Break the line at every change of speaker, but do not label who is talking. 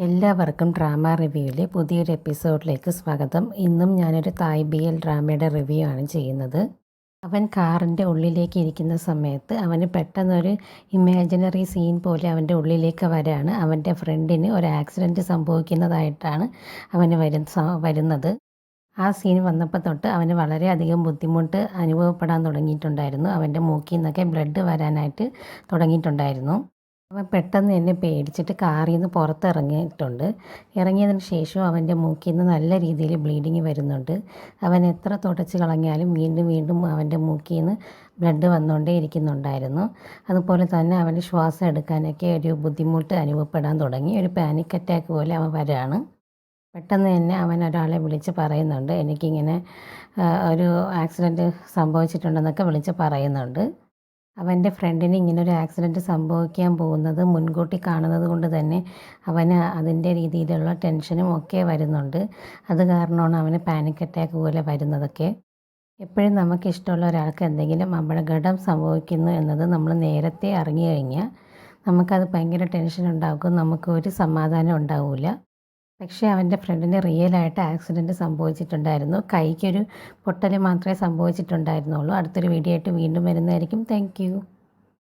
എല്ലാവർക്കും ഡ്രാമ റിവ്യൂവിലെ പുതിയൊരു എപ്പിസോഡിലേക്ക് സ്വാഗതം. ഇന്നും ഞാനൊരു തായ് BL ഡ്രാമയുടെ റിവ്യൂ ആണ് ചെയ്യുന്നത്. അവൻ കാറിൻ്റെ ഉള്ളിലേക്ക് ഇരിക്കുന്ന സമയത്ത് അവന് പെട്ടെന്നൊരു ഇമാജിനറി സീൻ പോലെ അവൻ്റെ ഉള്ളിലേക്ക് വരാണ്. അവൻ്റെ ഫ്രണ്ടിന് ഒരു ആക്സിഡൻറ്റ് സംഭവിക്കുന്നതായിട്ടാണ് അവന് വരുന്നത്. ആ സീൻ വന്നപ്പോൾ തൊട്ട് അവന് വളരെയധികം ബുദ്ധിമുട്ട് അനുഭവപ്പെടാൻ തുടങ്ങിയിട്ടുണ്ടായിരുന്നു. അവൻ്റെ മൂക്കിൽ നിന്നൊക്കെ ബ്ലഡ് വരാനായിട്ട് തുടങ്ങിയിട്ടുണ്ടായിരുന്നു. അവൻ പെട്ടെന്ന് തന്നെ പേടിച്ചിട്ട് കാറിൽ നിന്ന് പുറത്തിറങ്ങിയിട്ടുണ്ട്. ഇറങ്ങിയതിന് ശേഷം അവൻ്റെ മൂക്കിൽ നിന്ന് നല്ല രീതിയിൽ ബ്ലീഡിങ് വരുന്നുണ്ട്. അവൻ എത്ര തുടച്ച് കളഞ്ഞാലും വീണ്ടും വീണ്ടും അവൻ്റെ മൂക്കിൽ നിന്ന് ബ്ലഡ് വന്നുകൊണ്ടേ ഇരിക്കുന്നുണ്ടായിരുന്നു. അതുപോലെ തന്നെ അവന് ശ്വാസം എടുക്കാനൊക്കെ ഒരു ബുദ്ധിമുട്ട് അനുഭവപ്പെടാൻ തുടങ്ങി. ഒരു പാനിക് അറ്റാക്ക് പോലെ അവൻ വരാണ്. പെട്ടെന്ന് തന്നെ അവൻ ഒരാളെ വിളിച്ച് പറയുന്നുണ്ട്, എനിക്കിങ്ങനെ ഒരു ആക്സിഡൻറ്റ് സംഭവിച്ചിട്ടുണ്ടെന്നൊക്കെ വിളിച്ച് പറയുന്നുണ്ട്. അവൻ്റെ ഫ്രണ്ടിന് ഇങ്ങനൊരു ആക്സിഡൻറ്റ് സംഭവിക്കാൻ പോകുന്നത് മുൻകൂട്ടി കാണുന്നത് കൊണ്ട് തന്നെ അവന് അതിൻ്റെ രീതിയിലുള്ള ടെൻഷനും ഒക്കെ വരുന്നുണ്ട്. അത് കാരണമാണ് അവന് പാനിക് അറ്റാക്ക് പോലെ വരുന്നതൊക്കെ. എപ്പോഴും നമുക്കിഷ്ടമുള്ള ഒരാൾക്ക് എന്തെങ്കിലും അപകടം സംഭവിക്കുന്നു എന്നത് നമ്മൾ നേരത്തെ അറിഞ്ഞു കഴിഞ്ഞാൽ നമുക്കത് ഭയങ്കര ടെൻഷൻ ഉണ്ടാക്കും, നമുക്കൊരു സമാധാനം ഉണ്ടാവില്ല. പക്ഷേ അവൻ്റെ ഫ്രണ്ടിന് റിയലായിട്ട് ആക്സിഡൻറ്റ് സംഭവിച്ചിട്ടുണ്ടായിരുന്നു. കൈക്കൊരു പൊട്ടൽ മാത്രമേ സംഭവിച്ചിട്ടുണ്ടായിരുന്നുള്ളൂ. അടുത്തൊരു വീഡിയോ ആയിട്ട് വീണ്ടും വരുന്നതായിരിക്കും. Thank you.